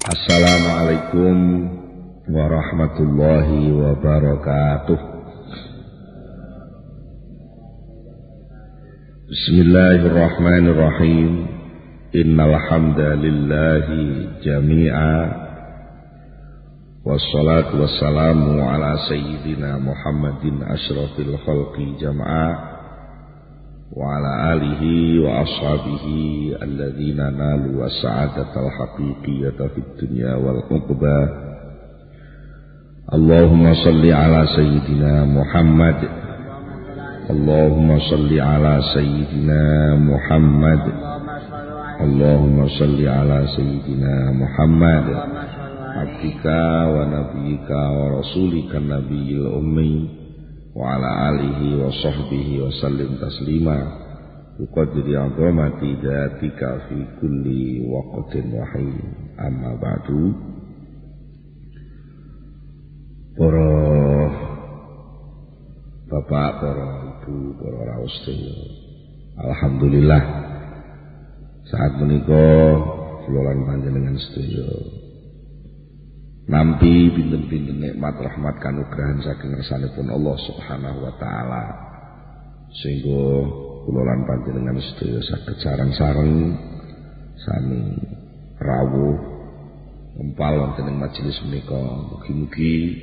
Assalamualaikum warahmatullahi wabarakatuh. Bismillahirrahmanirrahim. Innal hamdalillahi jami'a wassalatu wassalamu ala sayyidina Muhammadin asyrafil khalqi jam'a wa ala alihi wa ashabihi alladzina nalu as-sa'adatal haqiqiyata fid dunya wal uqba. Allahumma salli ala sayyidina Muhammad. Allahumma salli ala sayyidina Muhammad. Allahumma salli ala sayyidina Muhammad abdika wa nabiyyika wa rasulika nabiyil ummi wa ala alihi wa sahbihi wa sallim taslima biqadri azamati dzatika fi kulli waqtin wa hin. Amma ba'du. Para bapak, para ibu, para raos sedaya, alhamdulillah saat menika kula lan panjenengan sedaya nampi pinten-pinten nikmat rahmat kanugrahan saking ngersanipun Allah Subhanahu wa taala, sehingga kula lan panjenengan sedaya saged sareng-sareng sami rawuh empal wonten ing majelis menika. Mugi-mugi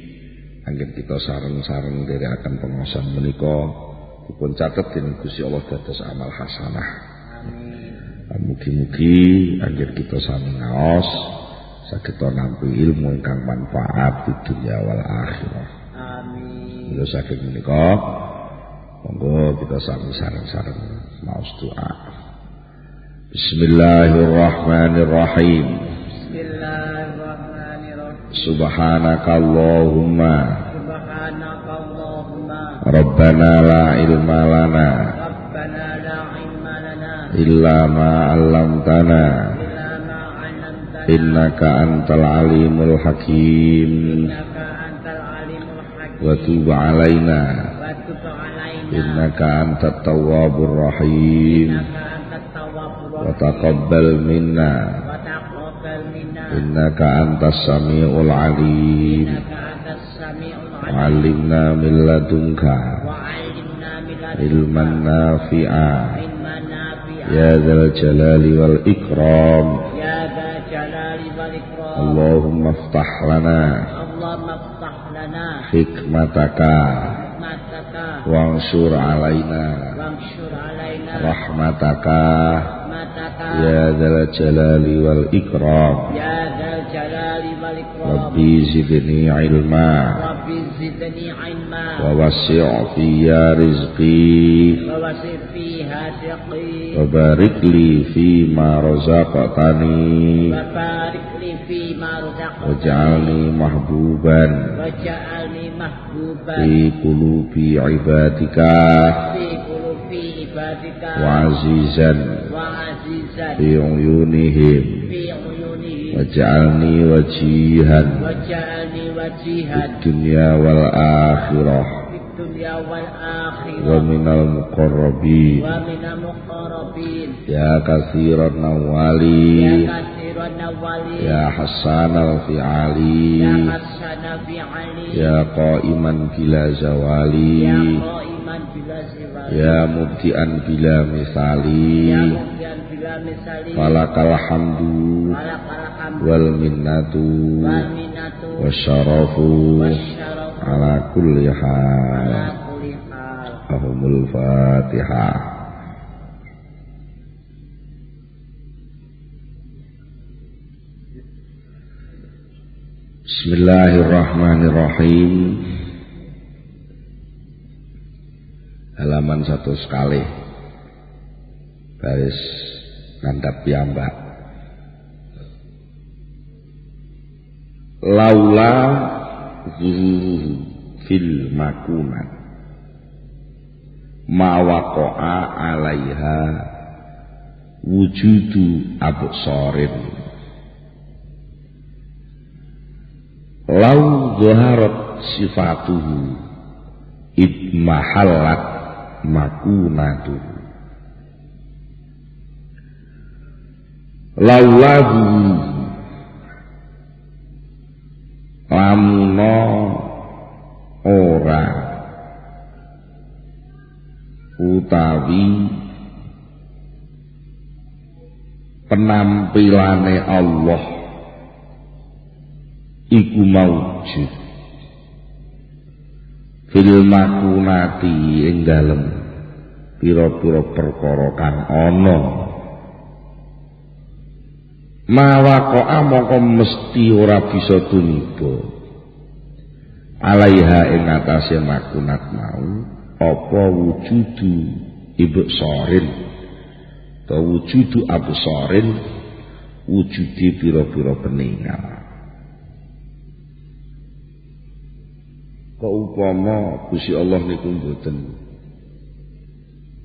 anggen kita sareng-sareng nderekaken pengaosan menika dipun catet dening Gusti Allah dados amal hasanah. Amin. Mugi-mugi anggen kita sami ngaos saged nampi ilmu ingkang manfaat di dunia wal akhirah. Amin. Mila saged menika monggo kita sami sareng-sareng maos doa. Bismillahirrahmanirrahim. Bismillahirrahmanirrahim. Subhanakallahumma Rabbana la ilma lana illa ma 'allamtana innaka antal alimul hakim wa tub 'alaina innaka antat tawwabur rahim wa taqabbal minna innaka antas samiul alim wa 'allimna min ladunka ilman nafi'a ya dzal jalali wal ikram. Allahumma iftah lana hikmataka wansur alaina rahmataka ya dzal jalali wal ikram. Rabbi zidni ilma wa wasi' fiyya rizqi wa barik li fima razaqtani waj'alni mahbuban fi qulubi ibadika wa azizan fi uyunihim waj'alni wajihan fid dunya wal akhirah wa minal muqarrabin ya katsiran nawali ya hasanal fi'ali ya qa'iman bila zawali ya mubdi'an bila misali falakal hamdu wal minnatu wasyarafu ala kulli hal. Ahumul Fatihah. Bismillahirrahmanirrahim. Halaman 1 sekali baris ngandhap piyambak. Laula zuhuruhu fil makunat ma waqa'a alaiha wujudu absarin. Lau zaharat sifatuhu idmahallat makunatuhu. Laulahu lamuna ora utawi penampilane Allah iku maujud fil makunati ing dalem pira-pira perkara kang ana mawaqa'a mongko mesti ora bisa tumiba alaiha ing atase makunat mau apa wujudu ibsarin ta wujudu absarin wujudi pira-pira peninggal kok upama Gusti Allah niku mboten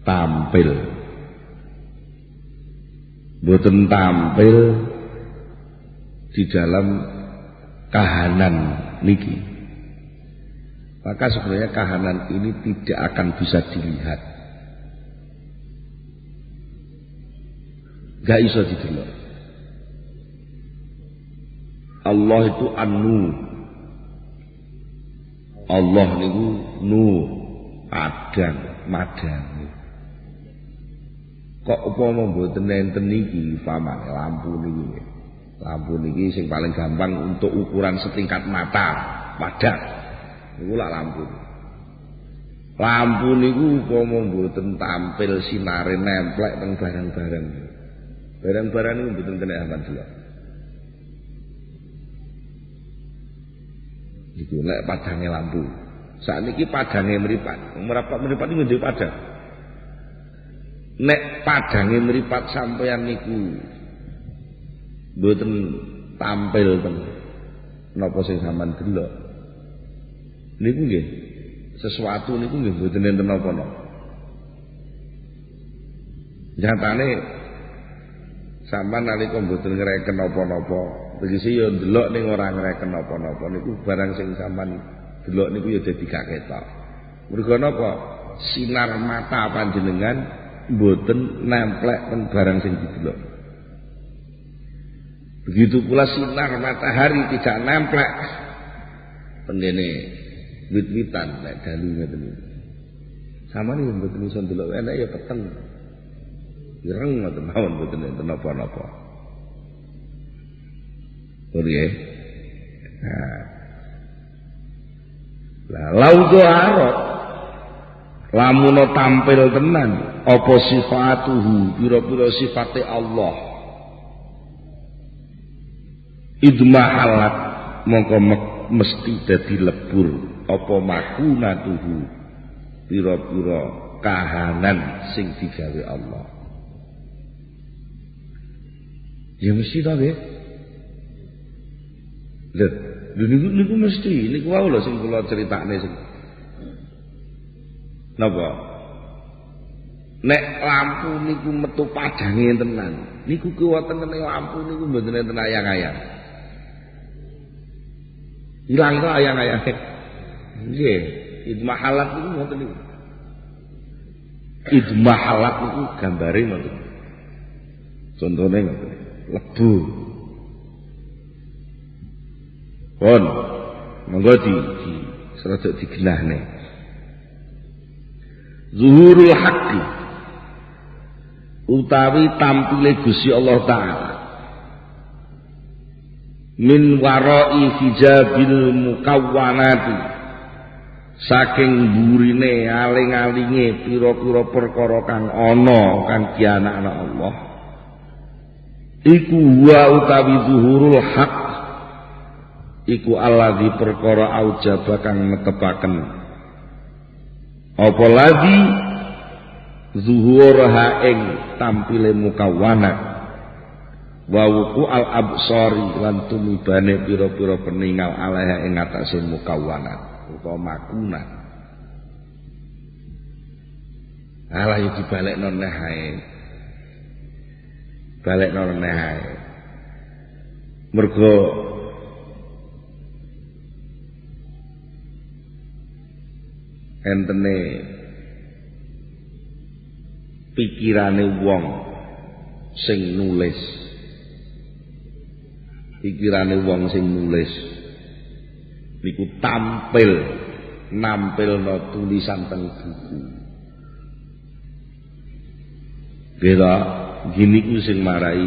tampil di dalam kahanan niki, maka sebenarnya kahanan ini tidak akan bisa dilihat, gak iso didelok. Allah itu an-nur, Allah niku nur, padang, madang. Kok upama mboten enten niki paman lampu niki. Lampu niki sing paling gampang untuk ukuran setingkat mata, padang. Niku lak lampu. Lampu niku upama mboten tampil sinare nemplek teng barang-barang. Barang-barang niku mboten kena aman delok. Iku lek padange lampu. Sakniki padange mripat. Mripat niku nduwe padang. Nek padange mripat sampeyan niku mboten tampil ten napa sing sampean delok niku nggih sesuatu niku nggih mboten enten napa-napa. Nyatane sampean nalika mboten ngreken napa-napa tegese ya ndelok ning ora ngreken napa-napa niku barang sing sampean delok niku ya dadi gak ketok. Mergo napa? Sinar mata panjenengan mboten nemplek teng barang sing didelok. Begitu pula sinar matahari tidak nemplek tengene wit-witan nek dalu ngeten iki. Samane mboten iso ndelok enak ya peteng. Ireng ngoten mawon mboten enten napa-napa. Nggih. Lah laudo arot lamun tampil tenan apa sifatuhu pira-pira sifate Allah idmahalat mongko mesti dadi lebur apa makunatuhu pira-pira kahanan sing digawe Allah ya mesti ta nggih lho niku mesti niku wae lho sing kula critakne sing napa nek lampu niku metu padange tenan niku kuwatene lampu niku mboten enten ayang-ayang ilang to ayang-ayang nggih idmahalat niku ngoten niku idmahalat niku gambare ngoten contone ngoten lebu pun monggo di serada digenahne zuhurul haqqi utawi tampile Gusti Allah taala min warai hijabil mukawwanati saking burine aling-alinge pira-pira perkara kang ana kang dianakna Allah iku wa utawi zuhurul haqq iku alladzi perkara aujaba kang netepaken apa lagi zuhurha ing tampile mukawwana wa wuqu al absari lan tumibane pira-pira peninggal alaiha ing atase mukawwana utawa makuna ala iki dibalekno neh ae balekno neh ae mergo entene pikirane wong sing nulis niku nampilno tulisan teng buku. Beda gini ku sing marai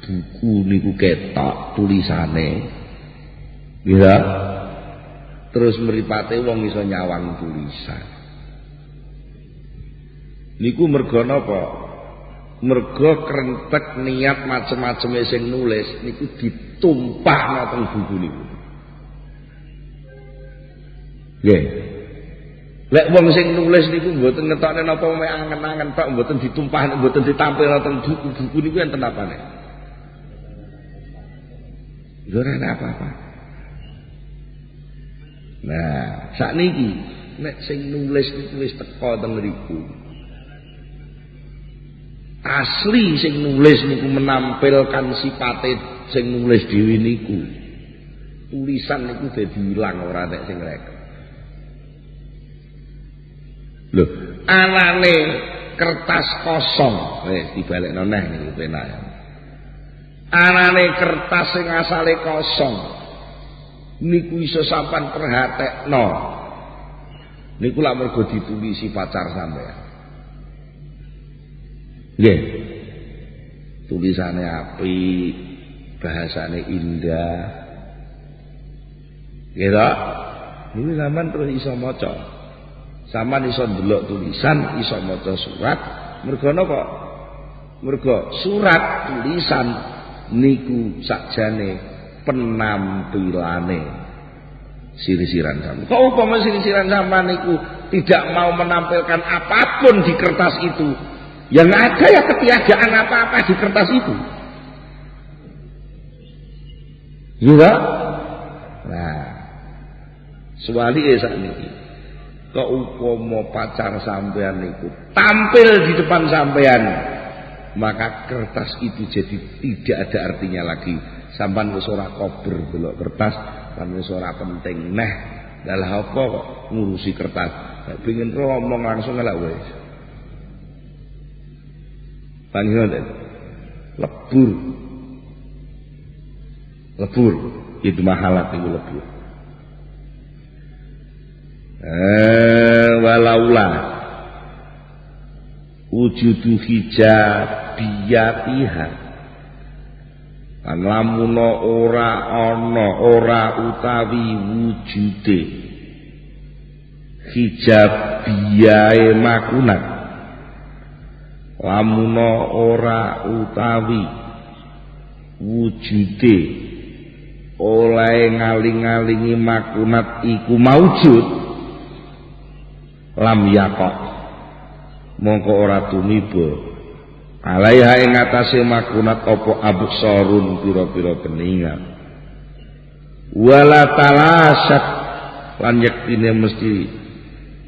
buku niku ketok tulisane. Beda terus mripate wong iso nyawang tulisan. Niku merga napa? Merga krentek niat macem-maceme sing nulis niku ditumpahno teng buku niku. Nggih. Lek wong sing nulis niku mboten ngetokne napa mek angen-angen tok mboten ditumpahne mboten ditampilno teng buku niku enten apane? Ora apa-apa. Nah, sakniki nek sing nulis niku wis teko teng mriku. Asli sing nulis niku menampilkan sifate sing nulis dhewe niku. Tulisan niku dadi ilang ora nek sing rek. Lho, anane kertas kosong, dibalekno neh niku penak. Anane kertas sing asale kosong niku iso sampean perhatekno. Niku lak mergo ditulisi pacar sampean. Nggih. Tulisane apik, bahasane indah. Nggih ta? Niku sampean terus iso maca. Sampeyan iso ndelok tulisan, iso maca surat. Mergo napa? Mergo surat tulisan niku sakjane penampilane sirisiran sampeyan. Kok upama sirisiran sampeyan niku tidak mau menampilkan apapun di kertas itu, yang ada ya ketiadaan apa-apa di kertas itu. Iya. Nah, suwali sakniki. Kok upama pacar sampean niku tampil di depan sampean, maka kertas itu jadi tidak ada artinya lagi. Sampean wis ora kober delok kertas, sampean wis ora penting neh. Lah apa kok ngurusi kertas? Nek pengin ngomong langsung elak wis. Panjenengan lebur itu mahalat itu lebur. Walaula wujudu hijabiyatiha lan lamun ora ana ora utawi wujude hijabiyae makunat, lamun ora utawi wujude oleh ngaling-alingi makunat iku maujud, lam yakok mongko ora tumiba alaiha ing atase makunat apa absarun pira-pira peningan wala talasat lan yektine mesti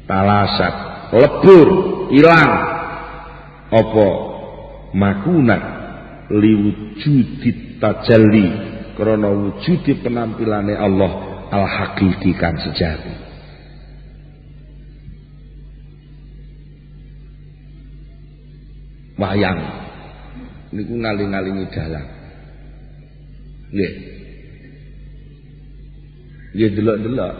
talasat lebur ilang apa makunat liwujudit tajalli krana wujudi penampilane Allah al hakiki kan sejati. Wayang niku ngaling-alingi dalang. Nggih. Nggih delok-delok.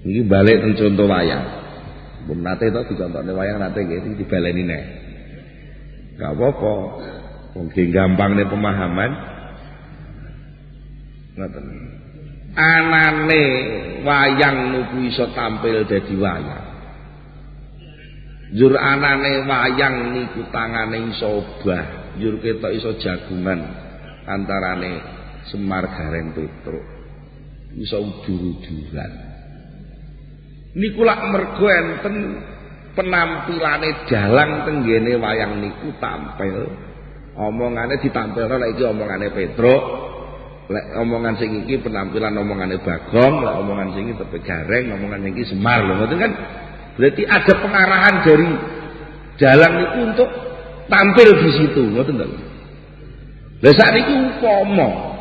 Iki balik teng contoh wayang. Pun nate to dicontokne wayang nate nggih dibaleni neh. Gak apa-apa. Wong gampangne pemahaman. Ngoten. Anane wayang niku iso tampil dadi wayang. Jur anane wayang niku tangane iso obah, jur ketok iso jagungan antarane Semar Gareng Petruk. Iso ujur-ujuran. Niku lak mergo enten penampilane dalang tenggene wayang niku tampil. Omongane ditampilno lek iki omongane Petruk, lek omongan sing iki penampilan omongane Bagong, lek omongan sing iki tepe Gareng, omongan sing iki Semar lho ngoten kan. Berarti ada pengarahan dari dalang itu untuk tampil di situ, ngoten lho. Lah sakniki upama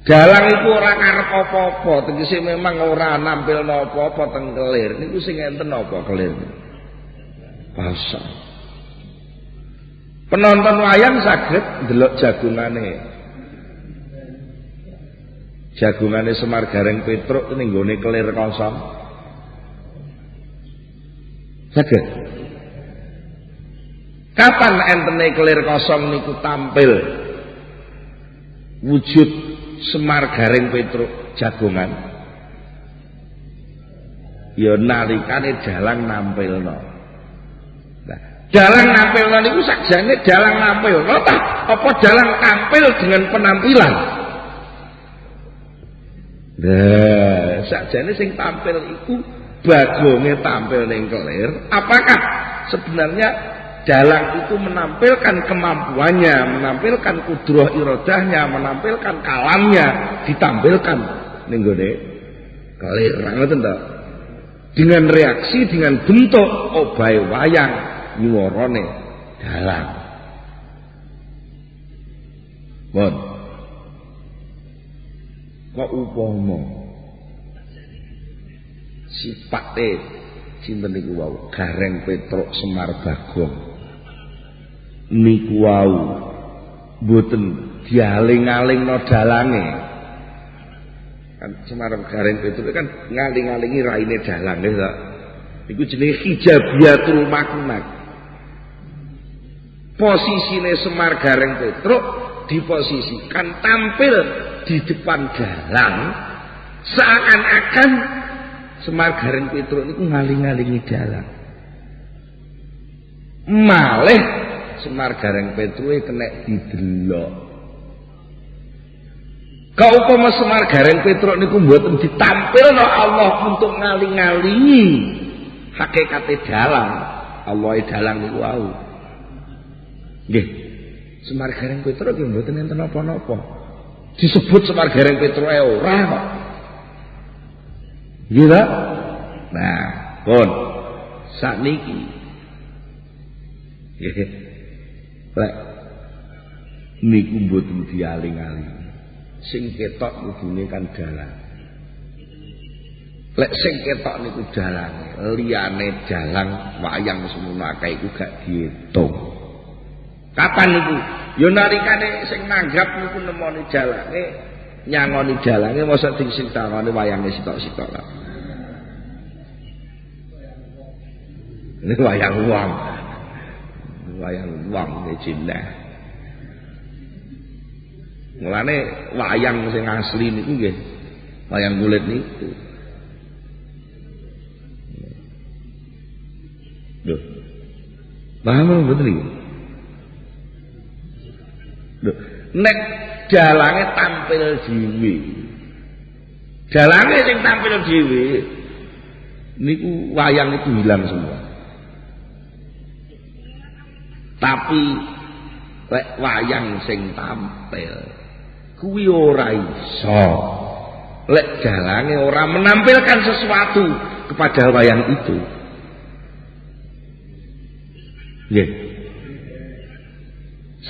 dalang iku ora karep apa-apa, tegese memang ora nampilno apa-apa teng kelir. Niku sing enten apa kelir? Pasang. Penonton wayang saged ndelok jagungane jagungane Semar Gareng Petruk ning nggone kelir kosong. Saged. Kapan entene kelir kosong niku tampil wujud Semar Gareng Petruk jagongan? Ya nalikane dalang nampilno. Nah, dalang nampilno niku sakjane dalang nampilno ta apa dalang tampil dengan penampilan? Nah, sakjane sing tampil iku bagonge tampil ning kelir, apakah sebenarnya dalang itu menampilkan kemampuannya, menampilkan kudroh irodahnya, menampilkan kalamnya, ditampilkan ning gone kelir, ngoten ta? Dengan reaksi, dengan bentuk obahe wayang nyuwarane dalang. Mon. Kok upama sipate sinten niku wau Gareng Petruk Semar Bagong niku wau mboten dialing-alingno dalange. Kan Semar Gareng Petruk kan ngaling-alingi raine dalang nggih ta. Iku jenenge hijabiyatul maknat. Posisine Semar Gareng Petruk diposisikan tampil di depan dalang seakan-akan Semar Gareng Petruk niku ngaling-alingi dalang. Malih Semar Gareng Petruk kena didelok. Kau upama Semar Gareng Petruk niku mboten ditampilno Allah untuk ngaling-alingi hakikate dalang. Allah dalang niku wau. Nggih. Semar Gareng Petruk nggih mboten enten napa-napa. Disebut Semar Gareng Petruk ora kok. Nggih ta? Nah, pun sakniki. Nggih. Lek niku mboten dialing-aling. Sing ketok kudune kan dalang. Lek sing ketok niku dalange, liyane dalang wayang semono akeh iku gak diitung. Kapan niku? Ya nalikane sing nanggap niku nemoni dalange, nyangoni dalange mosok sing tangane wayange sitok-sitok lah. Ini wayang wong. Wayang wong iki jinah. Mulane wayang sing asli niku nggih wayang kulit niku. Lho. Paham mboten iki? Lho, nek dalange tampil dhewe. Dalange sing tampil dhewe niku wayang itu hilang semua. Tapi lek wayang sing tampil kuwi ora iso. Lek dalange ora menampilkan sesuatu kepada wayang itu. Nggih.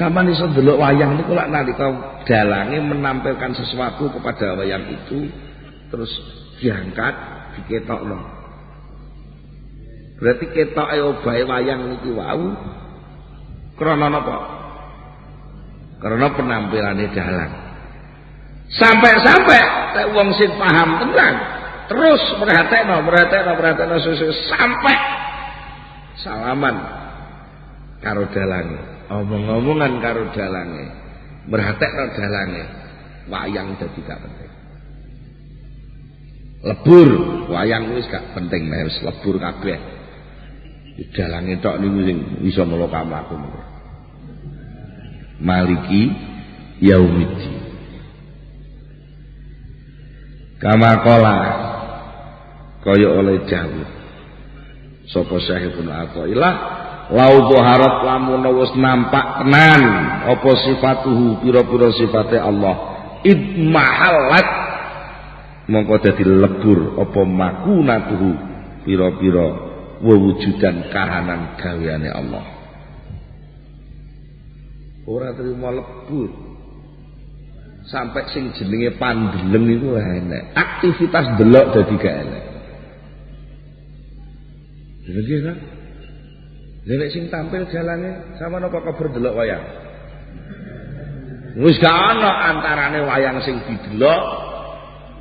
Sampeyan iso ndelok wayang niku lak nalika dalange menampilkan sesuatu kepada wayang itu terus diangkat diketokno. Berarti ketoke obahe wayang niki wau krana napa? Karena penampilane dalang. Sampai-sampai lek wong sing paham tenan terus merhatekno sampai salaman karo dalange, omong-omongan karo dalange, merhatekno dalange, wayang dadi gak penting. Lebur wayang wis gak penting wis lebur kabeh. Dalange tok niku sing iso mlaku. Maliki Yaumiddin. Kama qala kaya oleh Dawud sapa Syaikh Ibnu Athaillah lau dhaharat lamun wis nampak tenan apa sifatuhu pira-pira sifate Allah idmahalat mongko dadi lebur apa makunatuhu pira-pira wewujudan kahanan gaweane Allah. Ora terima lebur sampai sing jenenge pandeleng iku enek. Aktivitas delok dadi gak enek. Nggih kan? Nek sing tampil jalange sama napa kabar delok wayang. Wis gak ana antarane wayang sing didelok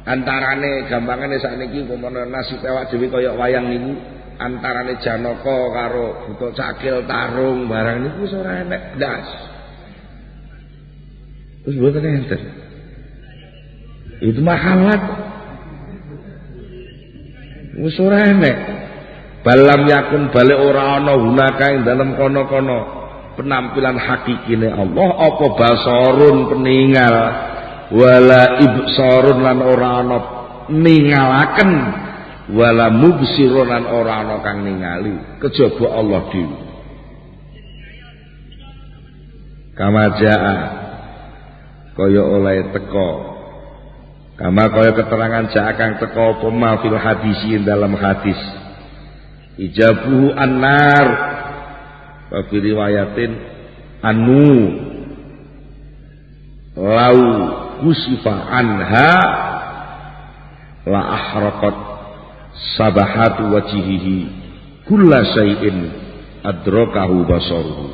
Antarane gampangane sakniki umpama nasib awak dhewe kaya wayang niku, antarane Janaka karo Buta Cakil tarung barang niku wis ora enek blas. Wis mboten enten. Itu mahalat. Wis ora enek. Balam yakun balik ora ana hunaka ing dalem kono-kono penampilan hakikine Allah apa basarun peninggal wala ibsarun lan ora ana ningalaken wala mubsirun lan ora ana kang ningali kejaba Allah dhewe. Kamajaa kaya oleh teka kama kaya keterangan jaa kang teka apa ma fil hadisi dalam hadis ijabuhu annar wa fi riwayatin anu lau kusifa anha la ahraqat sabahatu wajhihi kulla syai'in adrakahu basaruhu.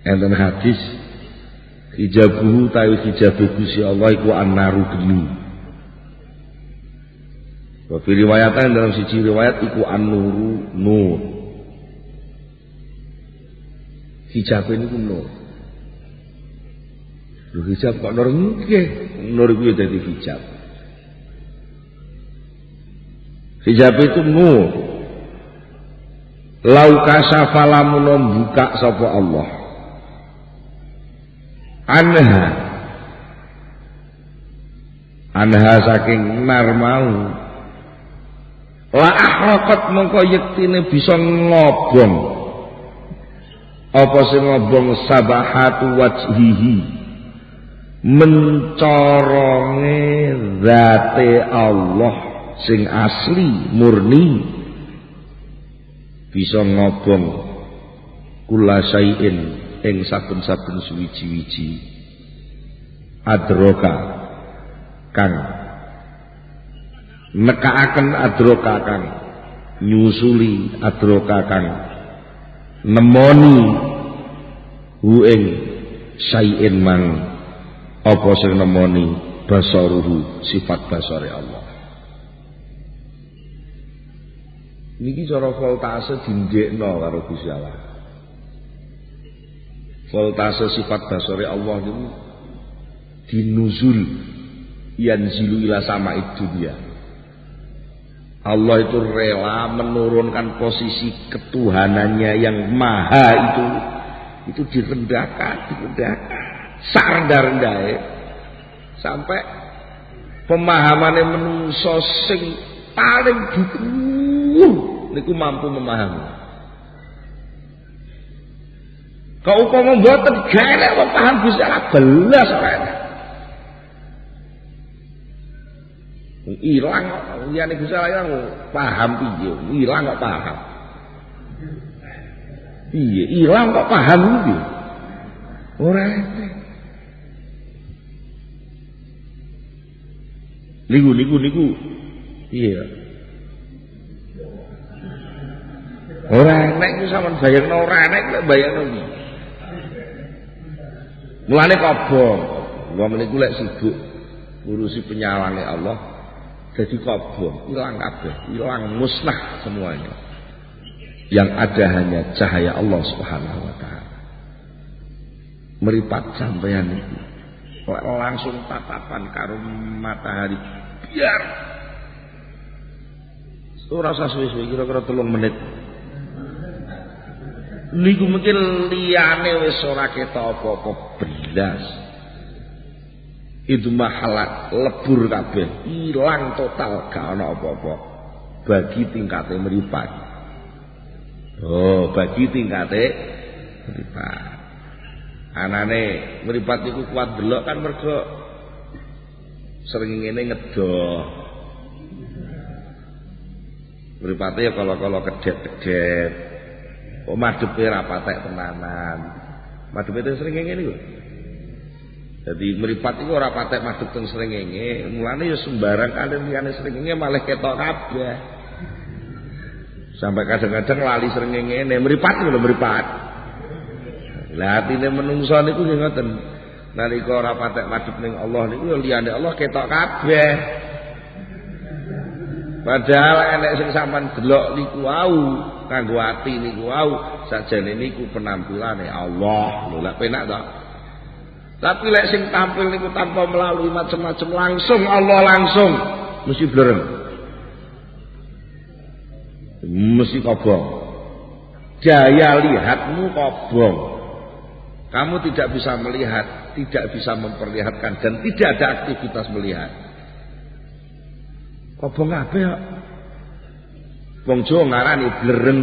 Enten hadis hijabuhu tawi hijabe Gusti Allah iku annaru geni. Wa fi riwayatan dalam siji riwayat iku an-nuru nur. Hijab niku nur. Lho hijab kok nur nggih. Nur iku dadi hijab. Hijab itu nur. Lau kasafa lamun buka sapa Allah. Anha saking nar mau la ahraqat mongko yektine bisa ngobong apa sing ngobong sabahatu wajhihi mencoronge zate Allah sing asli murni bisa ngobong kula syai'in ing saben-saben suwiji-wiji adroka kang nekaaken adroka kang nyusuli adroka kang nemoni hu ing syai'in mang apa sing nemoni basaruhu sifat basare Allah. Niki cara voltase dindekno karo Gusti Allah. Voltase sifat basare Allah niku dinuzul yanzilu ila sama'id dunya. Allah itu rela menurunkan posisi ketuhanannya yang maha itu direndahkan sarendah-rendahe sampai pemahamannya menungso sing paling dhuwur niku mampu memahami. Kau upama mboten garek apa paham Gusti Allah belas ora enak. Ilang liyane Gusti Allah paham piye? Ilang kok paham. Piye? Ilang kok paham piye? Ora enak. Niku. Iya. Ora enak iku sampean bayangno ora enak lek bayangno iki. Mulane kobong. Wong meniku lek sibuk ngurusi penyawane Allah jadi kobong, hilang kabeh, hilang musnah semuanya. Yang ada hanya cahaya Allah Subhanahu wa taala. Meripat sampeyan iki. Langsung tatapan karo matahari biar ora usah suwe-suwe kira-kira 3 menit. Niku mungkin liyane wis ora ketok apa-apa belas. Itu mahalat lebur kabeh, ilang total gak ana apa-apa. Bagi tingkate mripat. Oh, bagi tingkate mripat. Anane mripat iku kuat delok kan mergo srengenge ngedoh. Mripate ya kala-kala kedhet-kedhet. Oh madhepe ra patek tenanan. Madhepe teng srengenge niku. Jadi mripat iku ora patek madhep teng srengenge, mulane ya sembarang kali liyane srengenge malah ketok kabeh. Sampai kadang-kadang lali srengenge mripat lho mripat. Lah atine menungso niku nggih ngoten. nalika ora patek madhep ning Allah niku ya liyane Allah ketok kabeh. Padahal enek sing sampean delok niku wau kanggo ati niku wau sajane niku penampilane Allah. Lho lak penak to. Tapi lek sing tampil niku tanpa melalui macam-macam langsung Allah langsung mesti blereng. Mesti kobong. Daya lihatmu kobong. Kamu tidak bisa melihat, tidak bisa memperlihatkan dan tidak ada aktivitas melihat. Kobong kabeh kok. Wong Jawa ngarani blereng.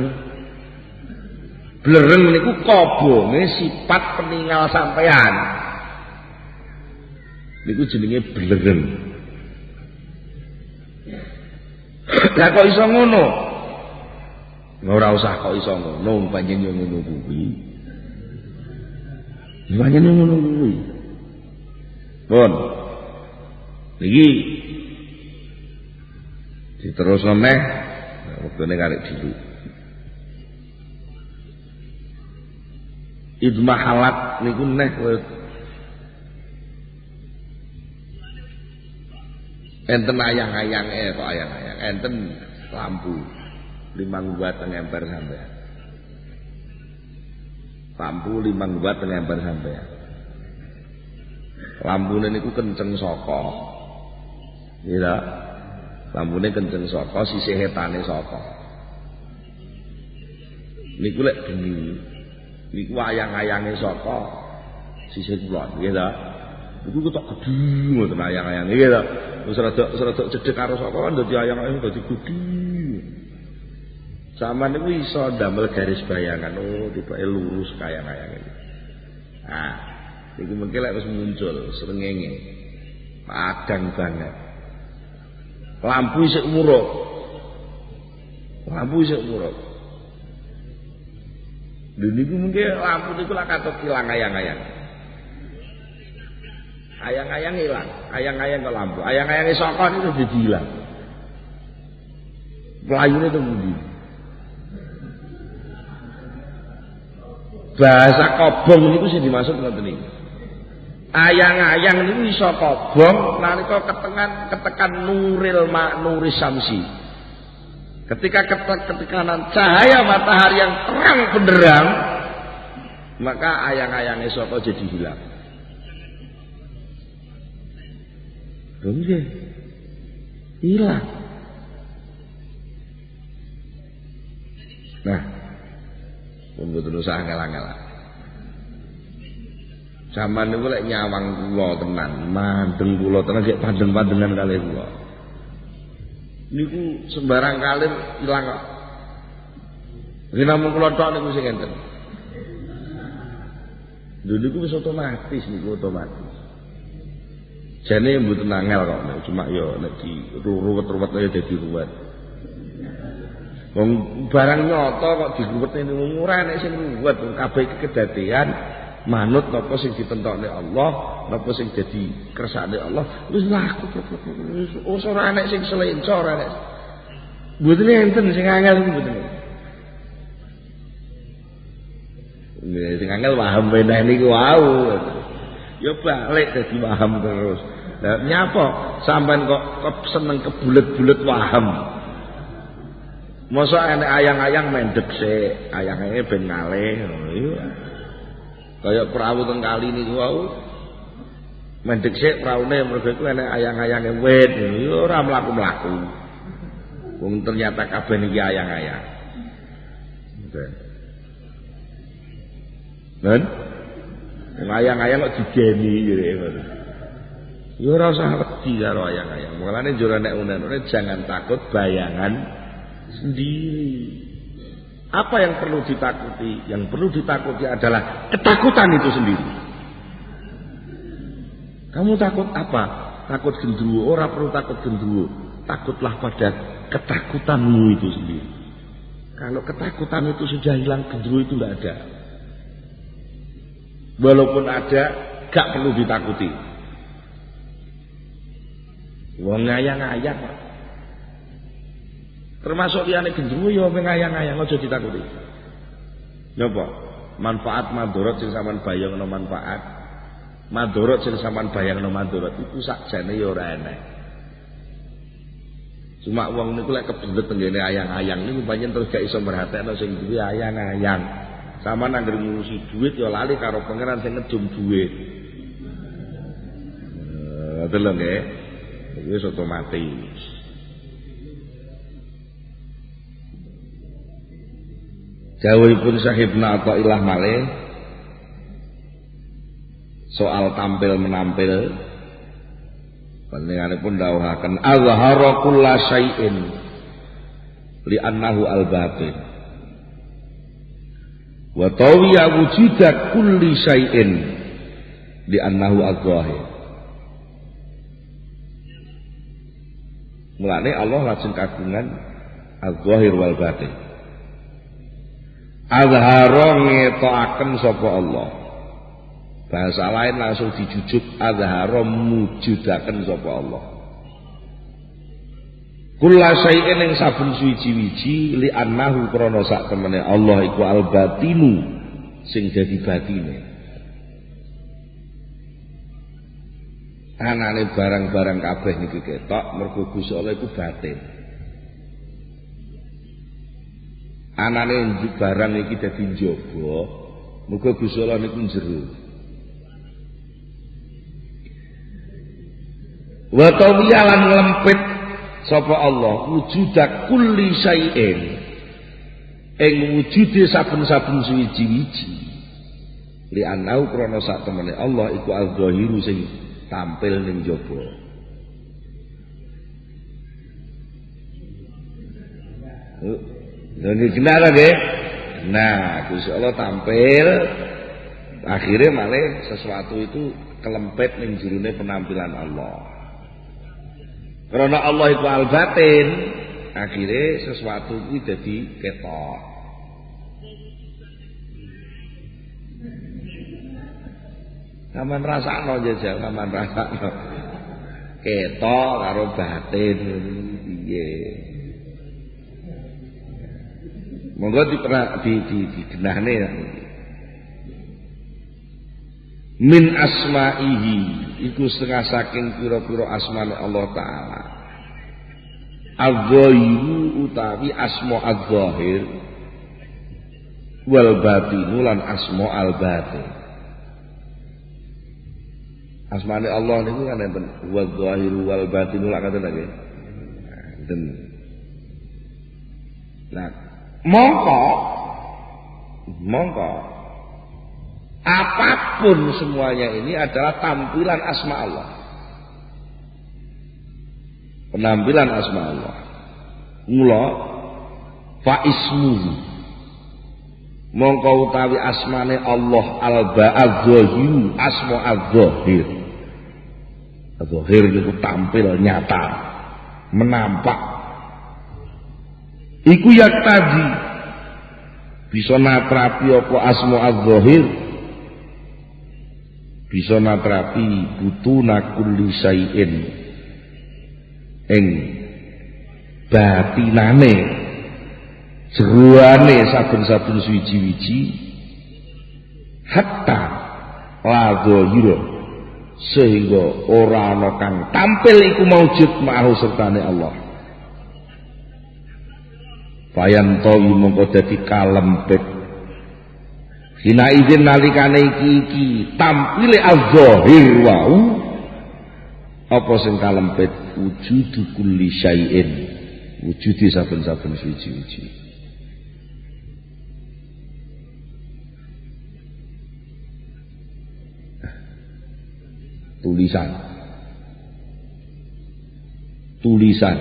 Blereng niku kobonge sifat peninggal sampean. Niku jenenge blereng. Lah kok iso ngono? Ora usah kok iso ngono, pancen yo ngono kuwi. Pancen ngono kuwi. Pun. Iki diterusno meh wektune karek dulu. Idmahalat niku neh enten ayang-ayang kok ayang-ayang enten lampu 5 watt ngemper sampean. Lampu 5 watt ngemper sampean. Lampune niku kenceng saka. Iya. Lampune kenceng saka sisih hetane saka. Niku lek bengi. Niku ayang-ayange saka sisih kulon, nggih ta? Niku ketok gedhi ngoten ayang-ayang nggih ta. Wis rada cedhek karo saka kan dadi ayang-ayang dadi gedhi. Sama niku iso ndamel garis bayangan, oh tibake lurus kayang-ayang iki. Nah, niku mengki lek wis muncul srengenge. Padang banget. Lampu isih muruk. Lampu isih muruk. Lha niku mengki lampu niku lak katok ilang ayang-ayang. Ayang-ayang hilang, ayang-ayang ke lampu. Ayang-ayang saka niku dadi ilang. Mlayune to pundi? Bahasa kobong niku sing dimaksud ngoten niku. Ayang-ayang niku iso kobong nalika ketekan nuris samsi. Ketika ketekanan cahaya matahari yang terang benderang, maka ayang-ayang saka jadi hilang. Nggih. Hilang. Nah, mboten usah angel-angel. Zaman niku lek nyawang kula tenan, mandeng kula tenan gek pandeng-pandengan kalih kula. Niku sembarang kali ilang kok. Nggih namung kula tok niku sing enten. Lho niku wis otomatis niku otomatis. Jane mboten angel kok, cuma ya nek di ruwet-ruwet kaya dadi ruwet. Wong barang nyata kok diruwetne niku ora nek sing ruwet kabeh iki kedadean manut napa sing ditentokne Allah, napa sing dadi kersane Allah, wis laku wis ora enek sing selenco ora enek. Mboten enten sing angel niku mboten. Sing angel paham meneh niku wau. Ya balik dadi paham terus. Lah nyapa sampean kok seneng kebulet-bulet paham. Mosok enek ayang-ayang mendek sik, ayang-ayange ben ngalih ngono iku. Kaya perahu teng kali niku wau. Mendek sik praune mergo iku enek ayang-ayange wit, ya ora mlaku-mlaku. Wong ternyata kabeh niki ayang-ayang. Ngoten. Ben? Ayang-ayang kok digeni ngono. Ya ora usah wedi karo ayang-ayang. Mulane njur nek unen-unen jangan takut bayangan sendiri. Apa yang perlu ditakuti? Yang perlu ditakuti adalah ketakutan itu sendiri. Kamu takut apa? Takut gendruwo? Ora perlu takut gendruwo. Takutlah pada ketakutanmu itu sendiri. Kalau ketakutan itu sudah hilang, gendruwo itu tidak ada. Walaupun ada, gak perlu ditakuti. Wong ngayang-ayang. Termasuk liyane gendruwo ya ngayang-ayang aja ditakuti. Napa? Manfaat madharat sing sampean bayangno manfaat. Mandorot sing sampean bayangno mandorot iku sakjane ya ora enek. Cuma wong niku lek kebelet tenggene ayang-ayang niku pancen terus gak iso merhatekno sing duwe ayang-ayang. Sama nangger ngurusi duit ya lali karo pangeran sing ngedum duit. Deleng nggih. Wis otomatis. Dawuhipun Sahibna Athaillah malih soal tampil menampil panjenenganipun dawuhaken azhara kulla syai'in li annahu al-batin wa tawiya wujuda kulli syai'in li annahu az-zahir. Mulane Allah lajeng kagungan az-zahir wal batin. Azhara ngetokaken sapa Allah. Bahasa lain langsung dijujuk azhara mujudaken sapa Allah. Kula syai'in ing saben suwiji-wiji li annahu krana sak temene Allah iku al-batinu sing dadi batine. Anane barang-barang kabeh niki ketok mergo Gusti Allah iku batin. Anane barang iki dadi njaba muga Gusti Allah niku njero. Wa tawiyalan nglempit sapa Allah wujudak kulli syai'in ing wujude saben-saben suwiji-wiji li anau krana sak temene Allah iku al-zahiru sing tampil ning njaba. Lha niki kenal nggih. Nah, Gusti Allah tampil akhirnya malah sesuatu itu kelempet ning jerone penampilan Allah. Karena Allah itu al-batin, akhirnya sesuatu itu jadi ketok. Sampeyan rasakno jajal, sampeyan rasakno. Ketok karo batin piye. Monggo digenahne min asma'ihi iku setengah saking pira-pira asmane Allah taala. Az-zahiru utawi asma az-zahir wal batinu lan asma al-batin. Asmane Allah niku kan enten waz-zahiru wal batinu lak ngoten nggih. Enten. Nah, mongko apapun semuanya ini adalah tampilan asma Allah. Penampilan asma Allah. Mula fa ismuhu mongko utawi asmane Allah al-ba'adz-zahiru asma az-zahir. Az-zahir itu tampil nyata, menampak. Iku yak tadi bisa natrapi apa asma az-zahir, bisa natrapi butuna kulli syai'in ing batinane jeroane saben-saben suwiji-wiji hatta la zahira sehingga ora ana kang tampil iku maujud ma'ahu sertane Allah. Bayan tawi mongko dadi kalempit hina izin nalikane iki tampile az-zahir wau apa sing kalempit wujudu kulli syai'in wujudi saben-saben suci-suci. Tulisan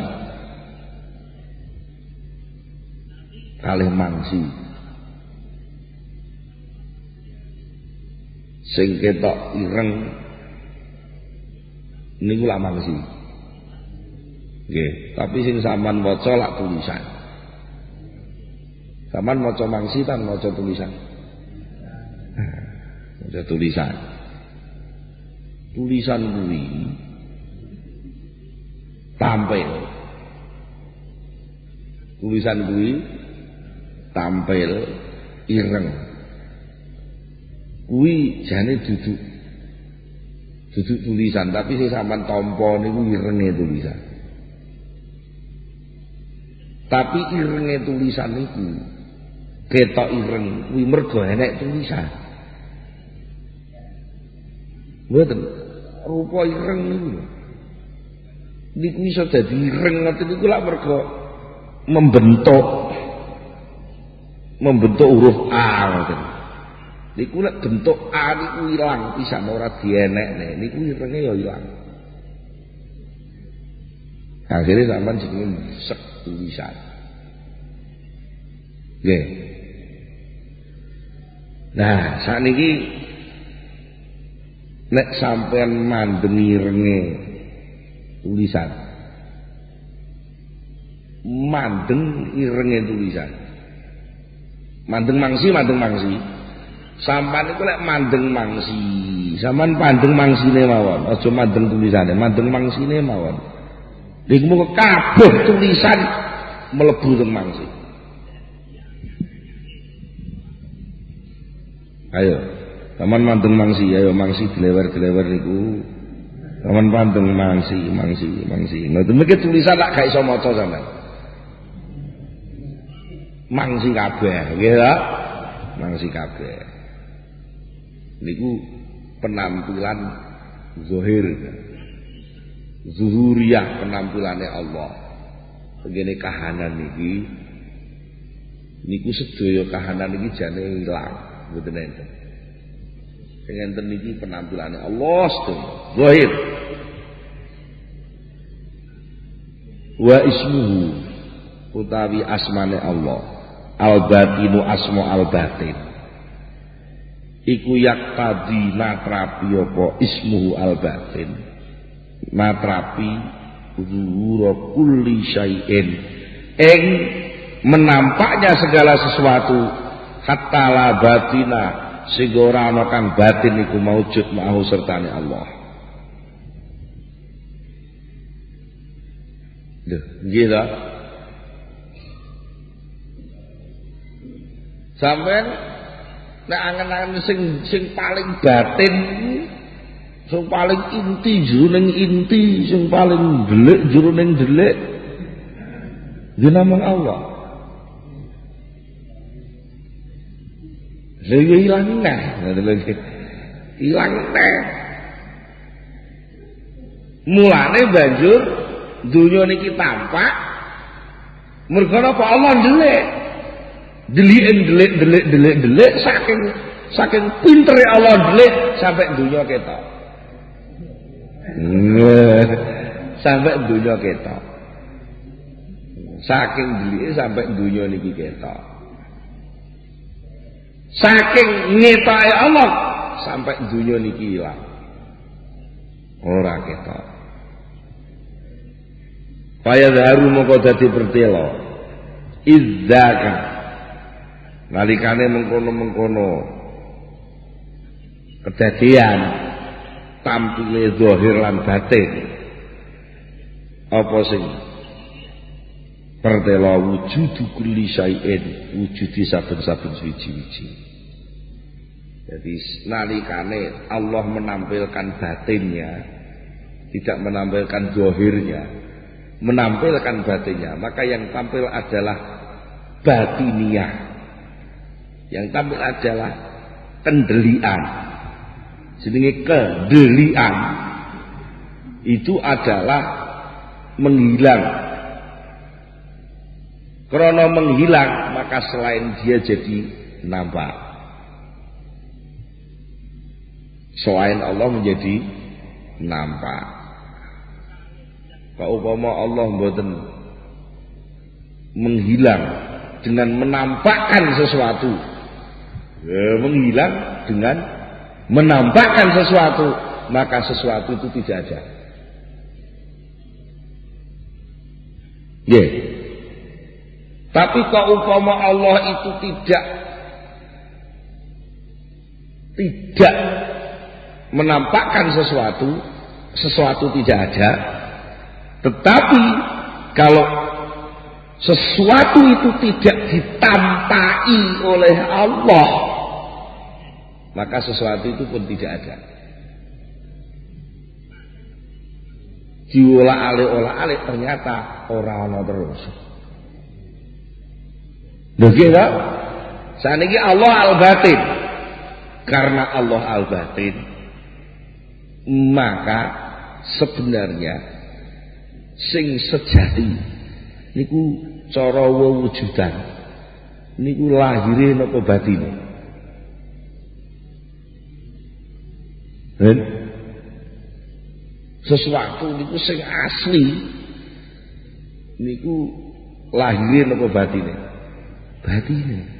kalih mangsi sing ketok ireng niku lak mangsi nggih, tapi sing sampean maca lak tulisan. Sampean maca mangsi tan maca tulisan. Maca tulisan. Tulisan kuwi tampil. Tulisan kuwi tampil ireng. Kuwi jane duduk Duduk tulisan, tapi sing sampean tampa niku irenge tulisan. Tapi irenge tulisan niku ketok ireng kuwi mergo enek tulisan. Mboten rupa ireng niku iso dadi ireng ngoten niku lak mergo membentuk huruf A ngoten. Niku lek bentuk A niku ilang pisan ora dienekne, niku irenge ya ilang. Akhirnya sampean jenenge sek tulisan. Nggih. Nah, sakniki nek sampean mandeng irenge tulisan. Mandeng irenge tulisan. Mandeng mangsi. Sampeyan iku lek mandeng mangsi, sampean pandeng mangsine mawon, aja mandeng tulisane, mandeng mangsine mawon. Niku kabeh tulisan mlebu teng mangsi. Ayo, sampean mandeng mangsi, ayo mangsi dilewer-dilewer niku. Sampean pandeng mangsi. Ngoten mriki tulisan lak gak iso maca sampean. Mangsi kabeh, nggih ta? Mangsi kabeh. Niku penampilan zahir, zuhuriyah penampilannya Allah. Begini kahanan niki, niku sedaya kahanan niki jane ilang, mboten enten. Sing enten niki penampilannya Allah sedaya zahir. Wa ismuhu utawi asmane Allah, al-batinu asma al-batin. Iku yaktadi natrapi apa ismuhu al-batin, natrapi zuhura kulli syai'in, ing menampaknya segala sesuatu, hatta la batina sehingga ora ana kang batin iku maujud ma'ahu sertane Allah. Nggih ta? Sampeyan nek angen-angen sing paling batin, sing paling inti jroning inti, sing paling delik jroning delik, jeneng Allah. Lha ilang neh, ilang neh. Mulane banjur dunya niki tampak mergo napa Allah delik. Delik saking pintere Allah delik sampai dunia ketok. Sampai dunia ketok. Saking delike sampai dunia niki ketok. Saking ngetoke Allah sampai dunia niki ilang. Ora ketok. Faya daru moko dadi pertelo. Idzaka nalikane mengkono-mengkono kedadian tampile zahir lan batin apa sing pertela wujudu kulli syai'in, wujudi saben-saben suci-suci. Jadi nalikane Allah menampilkan batinnya, tidak menampilkan zahirnya, menampilkan batinnya, maka yang tampil adalah batiniyah. Yang tampil adalah kendelian. Jenenge kendelian itu adalah menghilang. Karena menghilang maka selain dia jadi nampak. Selain Allah menjadi nampak. Kalau umpama Allah mboten menghilang dengan menampakkan sesuatu, menghilang dengan menampakkan sesuatu, maka sesuatu itu tidak ada. Tapi kalau umpama Allah itu tidak menampakkan sesuatu tidak ada. Tetapi kalau sesuatu itu tidak ditampai oleh Allah, maka sesuatu itu pun tidak ada. diolah-alik ternyata ora ana terus. Lho nggih ta? Saniki Allah al-batin. Karena Allah al-batin, maka sebenarnya sing sejati niku cara wujudan niku lahire napa batine. Sesuatu niku sing asli niku lahire napa batine? Batine.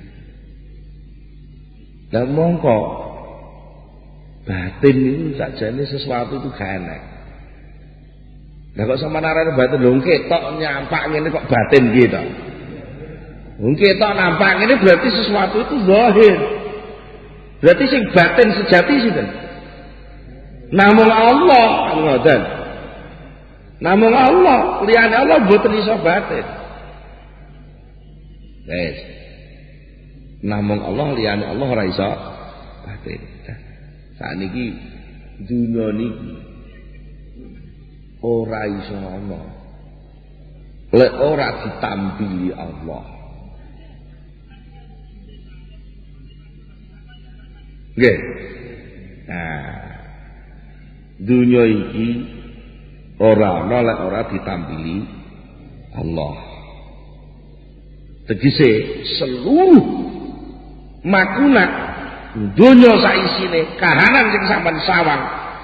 Dan mongko batin itu sakjane sesuatu itu gak enak. Lah kok sama narane batin lho ketok nyampak ngene kok batin gitu. Wong ketok nampak ngene berarti sesuatu itu zahir. Berarti sing batin sejati sinten? Namung Allah, ngoten. Namung Allah, liyane Allah mboten iso batin. Wes. Namung Allah liyane Allah ora iso batin. Sakniki dunya niki ora iso ana. Lek ora ditampili Allah. Nggih. Nah, dunya iki ora ana lek ora ditampili Allah. Tegese seluruh makunat donya saisine kahanan sing sampean sawang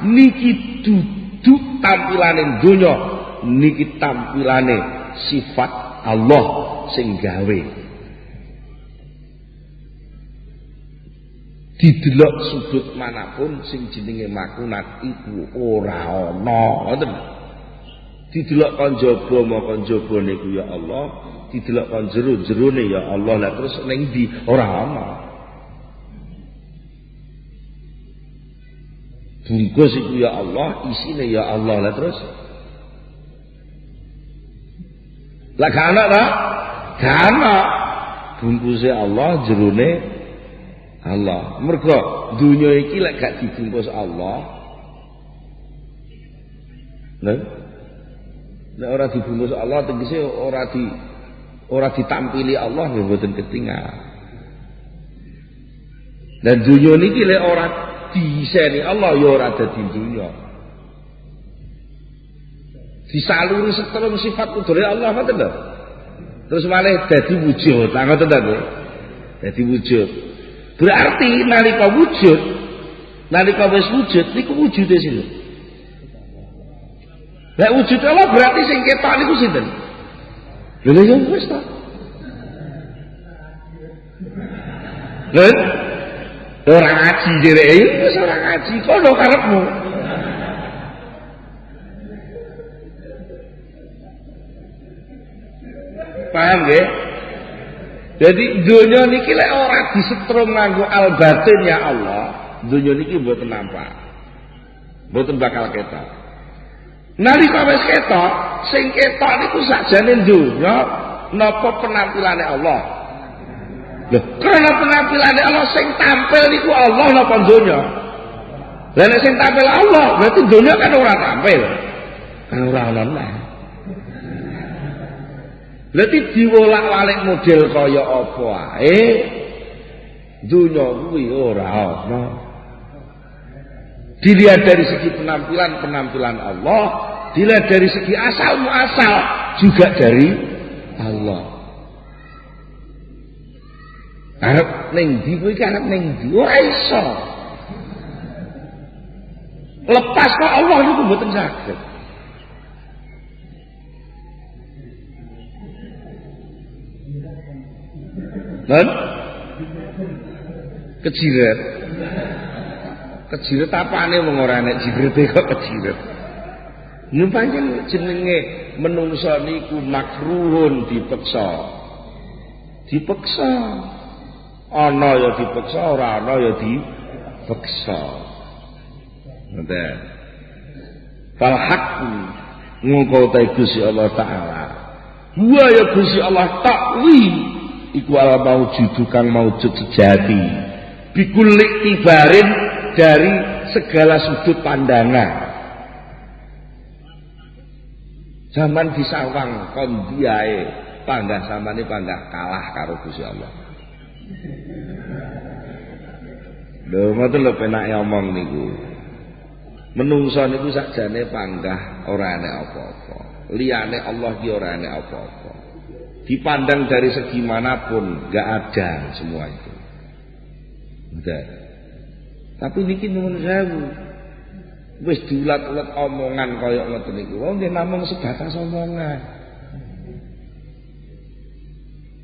niki duduk tampilane donya niki tampilane sifat Allah sing gawe didelok sudut manapun sing jenenge makunat iku ora ana ngoten didelok kon jaba moko jaba niku ya Allah didelok kon jero-jerone ya Allah lah terus ning ndi ora ana. Bungkus iku ya Allah, isine ya Allah lah terus. Lah gak ana ta? Gak ana. Bungkuse Allah, jerone Allah. Mergo dunya iki lek gak dibungkus Allah. Lha nek ora dibungkus Allah tegese ora ditampili Allah nggih mboten ketinggal. Dan dunya niki lek ora diseni Allah ya ora dadi dunya. Disaluri setrum sifat kudure Allah ngoten lho. Terus malih dadi wujud. Lah ngoten ta nggih. Dadi wujud. Berarti nalika wujud, nalika wis wujud niku wujude sinten? Lah wujud Allah berarti sing ketok niku sinten? Lha ya wis ta. Lha ora ngaji dheweke wis ora ngaji kono karepmu. Paham nggih? Jadi dunya niki lek ora disetrum nganggo al-batin ya Allah, dunya niki mboten nampak. Mboten bakal ketok. Nalika wis ketok, sing ketok niku sakjane dunya napa penampilane Allah. Lho, karena penampilane Allah sing tampil niku Allah napa dunya? Lah nek sing tampil Allah, berarti dunya kan ora tampil. Kan ora ana. Berarti diwolak-walik model kaya apa wae dunya kuwi ora ana. Dilihat dari segi penampilan Allah, dilihat dari segi asal muasal juga dari Allah. Arep ning ndi kuwi arep ning ndi ora iso. Lepas kok Allah niku mboten saged. Lan kejiret apane wong ora nek jirete kok kejiret. Nu pancen jenenge menungsa niku makruhun dipeksa. Dipeksa. Ana ya dipeksa, ora ana ya dipeksa. Ngoten. Fal haqqu ngoko ta Gusti Allah taala. Wa ya Gusti Allah takwi iku al maujudu kang maujud sejati bikulik tibarin dari segala sudut pandangan Zaman disawang kon diae panggah samane panggah kalah karo Gusti Allah. Lho ngoten lho penake omong niku. Menungso niku sakjane panggah ora enek apa-apa. Liyane Allah ki ora enek apa-apa. Dipandang dari segi manapun enggak ada semua itu. Udah. Tapi niki nuwun sewu. Wis diulat-ulat omongan kaya ngoten niku. Wong nggih namung sebatas omongan.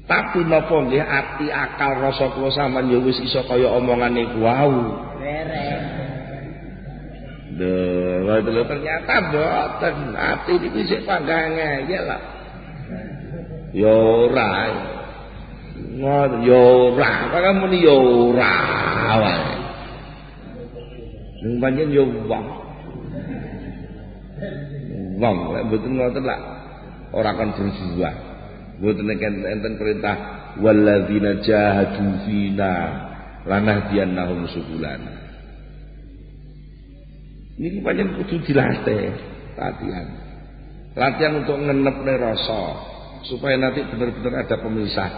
Tapi napa nggih ati akal rasa kula sampean ya wis iso kaya omongan niku wau. Dereng. Lho, ternyata boten. Ati niku sik panggah ngeyel lah. Ya ora. Ngoten ya ora. Kok muni ya ora wae. Ning pancen ya wong. Wong lek mboten ngoten lak ora kon berjuang. Mboten enten perintah walladzina jahadu fina lanahdiyannahum subulana. Niki pancen kudu dilatih, latihan. Latihan untuk ngenepne rasa supaya nanti benar-benar ada pemisah.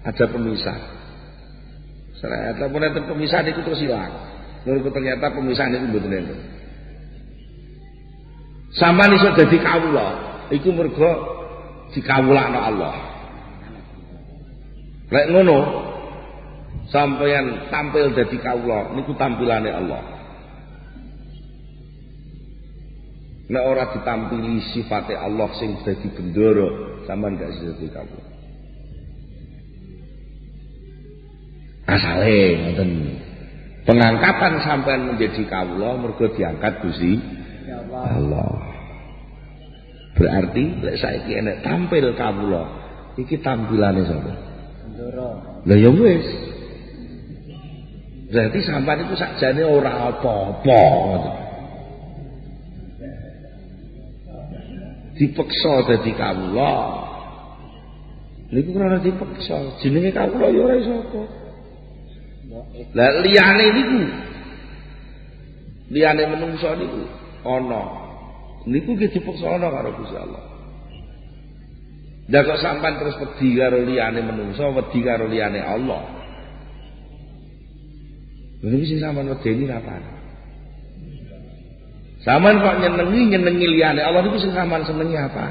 Ada pemisah. Ternyata pun enten pemisah niku terus ilang. Menurut ternyata pemisah niku mboten enten. Sampeyan iso dadi kawula, iku mergo dikawulakno Allah. Lek ngono, sampeyan tampil dadi kawula niku tampilane Allah. Nek ora ditampili sifate Allah sing dadi bendoro, sampeyan gak iso dadi kawula. Asale ngoten. Pengangkatan sampeyan menjadi kawula mergo diangkat Gusti Allah. Berarti lek saiki enek tampil kawula, iki tampilane sapa? Bendoro. Lah ya wis. Berarti sampeyan iku sakjane ora apa-apa. Dipeksa dadi kawula. Niku ora dipeksa, jenenge kawula ya ora iso apa. Lah liyane niku. Liyane menungso niku ana. Niku ki dipeksa ana karo Gusti Allah. Lah kok sampean terus wedi karo liyane menungso, wedi karo liyane Allah. Niku sing sampean wedeni apa? Sampean kok nyenengi liyane Allah niku sing sampean senengi apa?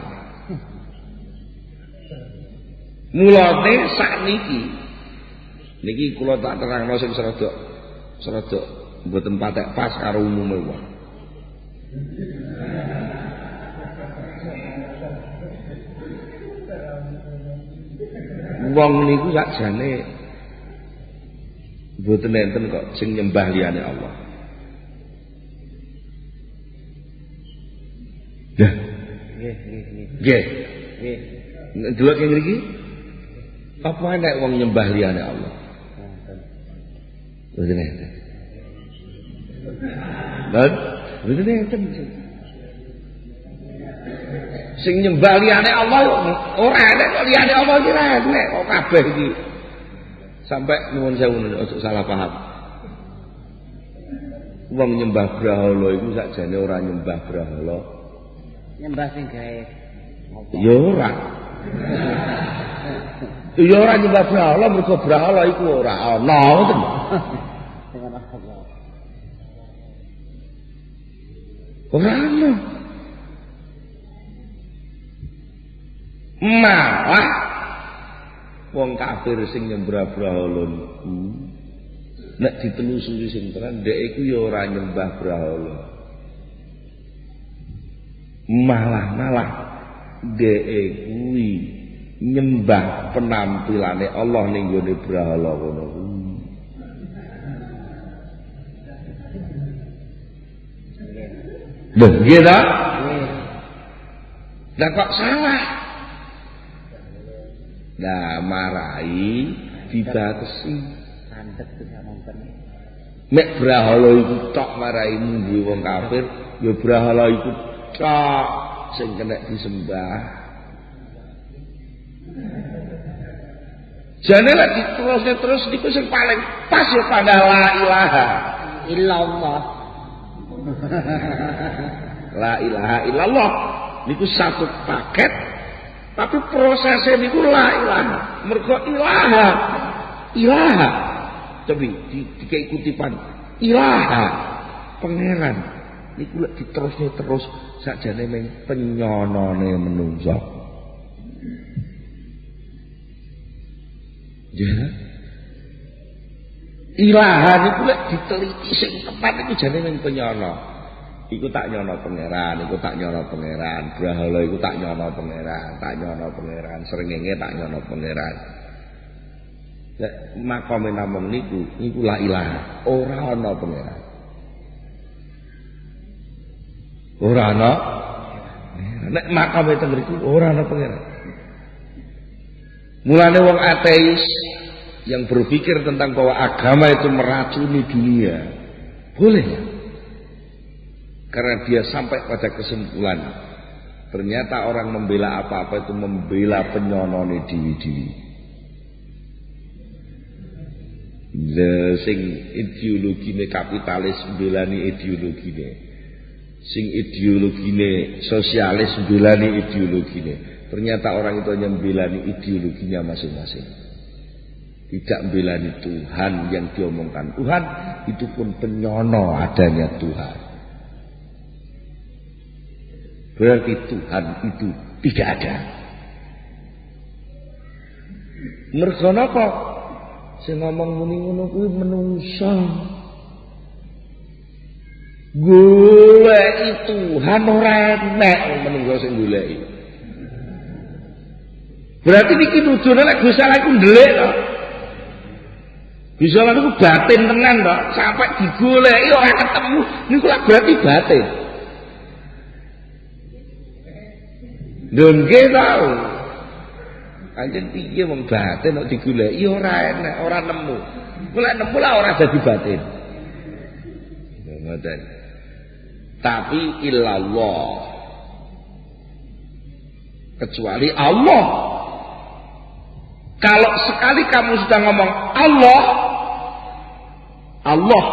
Mulane sakniki niki kula tak terangno sing serodok mboten patek pas karo umume wong. Wong niku sakjane mboten enten kok sing nyembah liyane Allah. Nggih. Nggih. Nggih. Nek delok kene iki apa enek wong nyembah liyane Allah? Mboten enten. Mboten enten. Sing nyembah liyane Allah ora enek kok liyane Allah iki ora enek kok kabeh iki. Sampai nuwun sewu ojo salah paham. Wong nyembah brahala iku sakjane ora nyembah brahala. Nyembah sing gawe. Ya ora. Ya ora nyembah brahala mergo brahala iku ora ana ngoten. Ora ana. Malah wong kafir sing nyembah brahala niku nek ditelusuri sing tenan ndek iku ya ora nyembah brahala. Malah ndek kuwi nyembah penampilane Allah ning gone brahala ngono kuwi. Lho nggih ta? Lah kok salah? Nah, marai dibatasi. Santet bisa nonton. Nek brahala iku tok marai munggu wong kafir, ya brahala iku tok sing kena disembah. Jane lek terus niku sing paling pas ya pada la ilaha illallah. La ilaha illallah niku satu paket tapi prosesnya niku la ilaha. Mergo ilaha. Ilaha. Coba dikai kutipan. Ilaha. Pangeran. Niku lek diterusne terus sakjane meng penyonone menungso. Ya. Ilaha niku lek diteliti sing tepat iku jane meng penyono. Iku tak nyono pangeran, iku tak nyono pangeran, brahala iku tak nyono pangeran, srengenge tak nyono pangeran. Lek makome namung niku la ilaha, ora ana pangeran. Ora ana. Nek makome teng mriku ora ana pangeran. Mulane wong ateis yang berpikir tentang bahwa agama itu meracuni dunia, boleh ya? Karena dia sampai pada kesimpulan ternyata orang membela apa-apa itu membela penyonone dewi-dewi. Sing ideologine kapitalis belani ideologine, sing ideologine sosialis belani ideologine. Ternyata orang itu hanya membelani ideologinya masing-masing, tidak membelani Tuhan yang diomongkan. Tuhan itu pun penyono adanya Tuhan. Berarti Tuhan itu tidak ada. Mergo napa? Sing ngomong muni ngono kuwi menungsa. Goleki Tuhan ora enek menungsa sing goleki. Berarti niki nuduhane lek Gusti Allah iku ndelik to. Gusti Allah iku batin tenan to, sampai digoleki ora ketemu niku lak berarti batin. Nggih tau. Anjen piye wong batin kok digoleki ora enak, ora nemu. Kula nemu lah ora dadi batin. Ngoten. Tapi illallah. Kecuali Allah. Kalau sekali kamu sudah ngomong Allah, Allah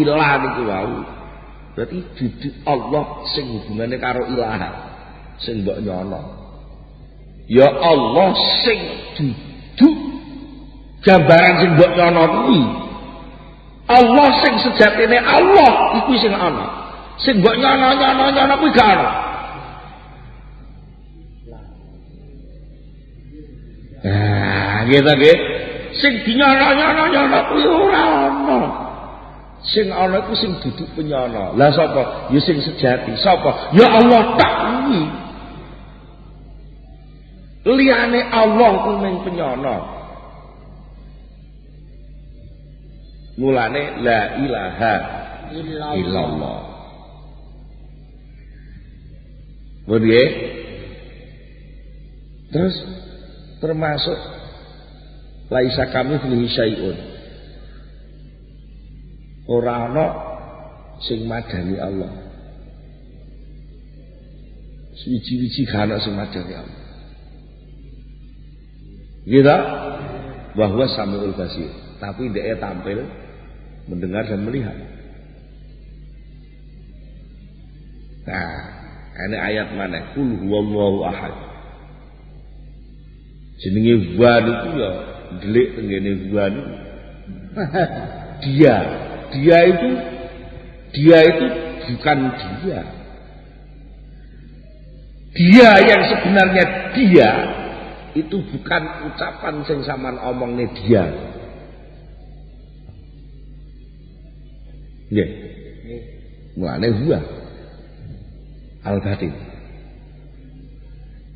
ilah niku wau. Berarti dudu Allah sing hubungane karo ilaha. Sing mbok nyono. Ya Allah sing duduk gambaran sing mbok nyono kuwi. Allah sing sejatine Allah iku sing ana. Sing mbok nyono kuwi gak ana. Nah, gitu nggih. Sing dinyono kuwi ora ana. Sing ana iku sing duduk penyono. Lah sapa? Ya sing sejati. Sapa? Ya Allah tak kuwi. Liyane Allah ku mung penyono. Mulane la ilaha illallah. Nggih. Terus termasuk laisa kami fihi syai'un. Ora ana sing madani Allah. Suci-suci gak ana sing madani Allah. Gitu, bahwa Samiul Basir, tapi dia tampil mendengar dan melihat. Nah, ini ayat mana? Qul huwallahu ahad. Jenenge wan itu ya delik tenggene wan. Dia itu bukan dia. Dia yang sebenarnya dia itu bukan ucapan sing sampean omongne dia. Nggih. Mulane huwa al-batin.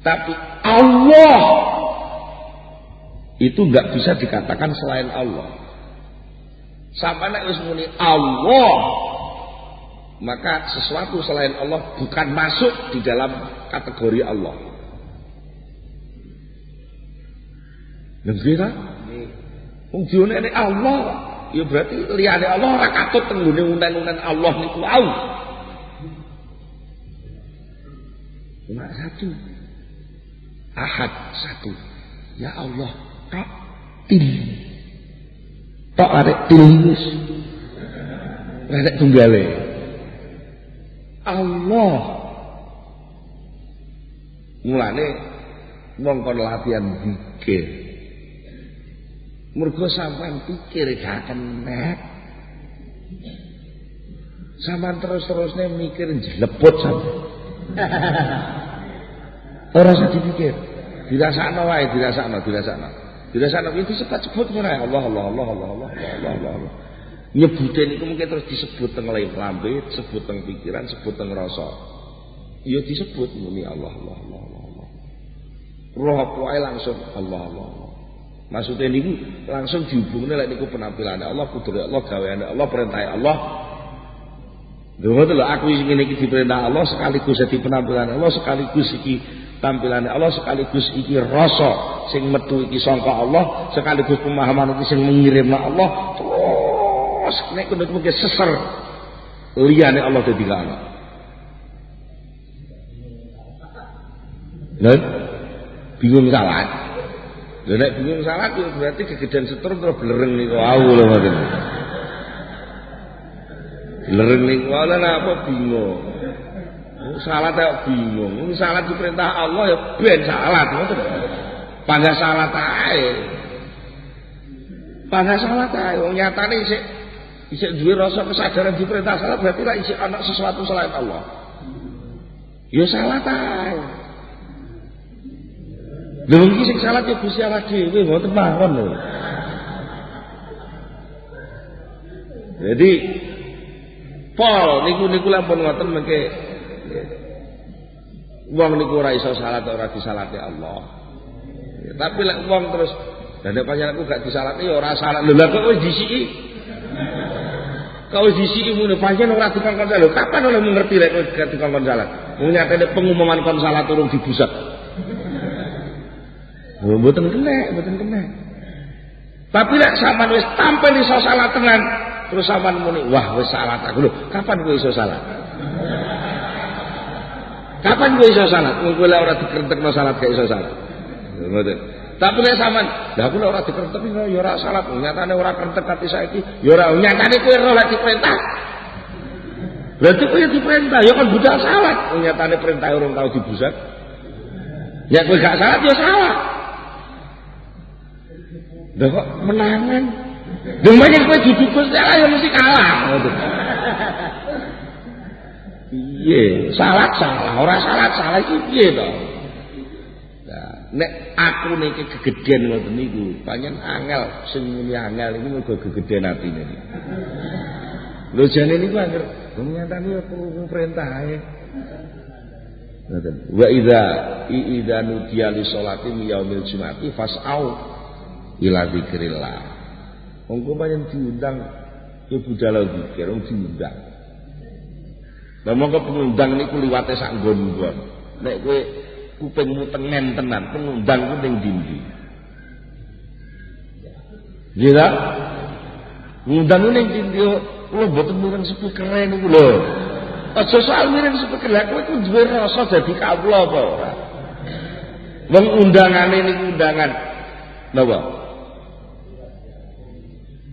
Tapi Allah itu enggak bisa dikatakan selain Allah. Sampai nek wis muni Allah, maka sesuatu selain Allah bukan masuk di dalam kategori Allah. Nggih ta? Wong dione nek Allah, ya berarti liyane Allah ora katut tenggone unen-unen Allah niku au. Cuma satu. Ahad satu. Ya Allah, tok til. Tok arek til. Arek tunggale. Allah. Mulane wong kon latihan pikir. Mergo sampean pikir gak kenek. Sampean terus-terusnya mikir jeleput sampean. Ora usah dipikir. Dirasakno wae, dirasakno. Dirasakno iki disebut-sebut ngono ae. Allah. Nyebute niku mungkin terus disebut teng lambe, disebut teng pikiran, disebut teng rasa. Ya disebut muni Allah. Roh apa ae langsung Allah. Maksudnya niku langsung dihubungne lek niku penampilane Allah, kudrat Allah, gaweane Allah, perintahe Allah. Lho ngoten lho aku sing ngene iki diperintah Allah sekaligus dadi penampilan Allah, sekaligus iki tampilane Allah, sekaligus iki rasa sing metu iki sangka Allah, sekaligus pemahaman iki sing mengirimna Allah. Terus nek mungkin seser liyane Allah dadi gak ana. Lha bingung salat. Lha nek bingung salat itu berarti kegedean setrum terus blereng niku wau lho ngoten. Blereng niku ana apa bingung. Salat kok bingung. Salat diperintah Allah ya ben salat ngoten. Pangga salat ae. Wong nyatane isih duwe rasa kesadaran diperintah salat berarti lek isih ana sesuatu selain Allah. Ya salat ae. Lha iki sing salat ya Gusti Allah dhewe mboten mawon lho. Jadi pol niku lampun ngoten mengke wong niku ora iso salat ora disalati Allah. Ya, tapi lek wong terus dene panjenenganku gak disalati ya ora salat. Lho lha kok wis disiki? Kau disiki ngono pancen ora dikongkon salat. Kapan oleh mengerti lek kowe gak dikongkon salat? Wong nyatane pengumuman kon salat urung dibusak. Mboten kena. Tapi lek sampean wis tampil iso salat tenan, terus sampean muni, "Wah, wis salat aku." Lho, kapan kowe iso salat? Kapan kowe iso salat? Wong kowe lek ora dikrentekno salat gak iso salat. Ngoten. Tapi lek sampean, lha aku lek ora dikrentek ya ora salat. Nyatane ora krentek ati saiki, ya ora nyatane kowe ora lek diperintah. Berarti kowe diperintah ya kan budal salat. Nyatane perintah urung tau dibusak. Ya kowe gak salat ya salah. Lha kok menangan? Demane kowe dibungkus salah ya mesti kalah. Piye? Salah, ora salah iki piye to? Nah, nek aku niki kegedean ngoten niku, pancen angel sing muni angel iki mergo kegedean atine iki. Lho jane niku anggere nyatane ya perintah ae. Ngoten. Wa idza nudiya li sholati yaumil jumati fas'au ila dzikrillah. Wong kok pancen diundang ya budal zikir, wong diundang. Lah mongko pengundang niku liwate sak nggon-nggon. Nek kowe kupingmu tengen tenan, pengundang ku ning ndi? Nggih ta? Ngundang ning ndi kula mboten mireng speaker niku lho. Aja soal mireng speaker, lha kowe ku duwe rasa dadi kawula apa ora? Wong undangane niku undangan napa?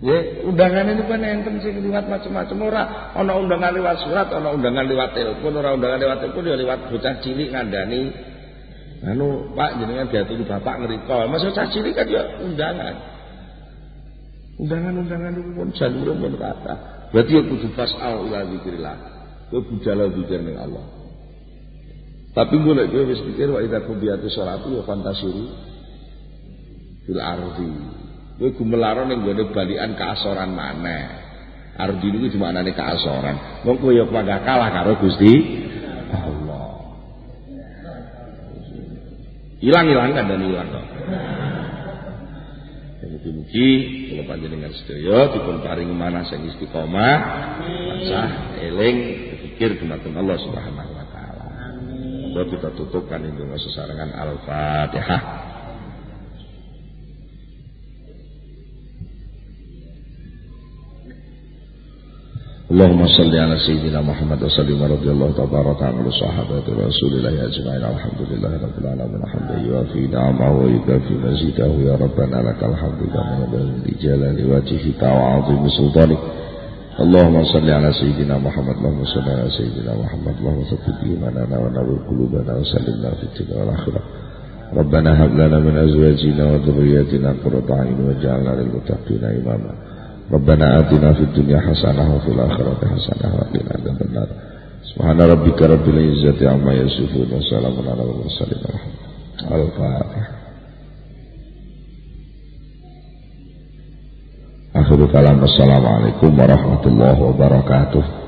Ya, undangan ini kan enten sing liwat macam-macam ora ana undangan liwat surat, ana undangan liwat telepon, ora undangan liwat telepon ya liwat bocah cilik ngandani anu Pak jenengan diaturi bapak ngriko. Maksud cah cilik kan ya undangan. Undangan itu pun jalur pun kata. Berarti ya kudu fas'al ila dzikrillah. Kowe budal zikir ning Allah. Tapi gue lek wis pikir wa idza qudiyatu sholatu ya fantasiru fil ardi. Kowe gumelaro ning gone balikan kaasoran maneh. Ardi niku dimaknani kaasoran. Wong kowe ya pangga kalah karo Gusti Allah. Hilang kan dan hilang kok. Mugi-mugi kula panjenengan sedaya dipun paringi manah sing istiqomah, tansah eling pikir dumateng Allah Subhanahu wa taala. Amin. Kita tutupkan dengan sesarengan Al-Fatihah. Allahumma salli ala sayyidina Muhammad wa sallim radhiyallahu tabaraka an sahabati Rasulillah ajma'in alhamdulillahi rabbil alamin hamdan yuafi ni'amahu wa yukafi mazidahu ya rabbana lakal hamdu kama yanbaghi li jalali wajhika wa 'azimi sultanik Allahumma salli ala sayyidina Muhammad, Allahumma salli ala sayyidina Muhammad, Allahumma thabbit imanana wa nawwir qulubana wa sallimna fid dunya wal akhirah. Rabbana hab lana min azwajina wa dhurriyyatina qurrata a'yun waj'alna lil muttaqina imama. Rabbana atina fid dunya hasanah wa fil akhirati hasanah wa qina adzabannar. Subhana rabbika rabbil izzati amma yasifun wa salamun alal mursalin. Al-Fatihah. Akhirul kalam, assalamualaikum warahmatullahi wabarakatuh.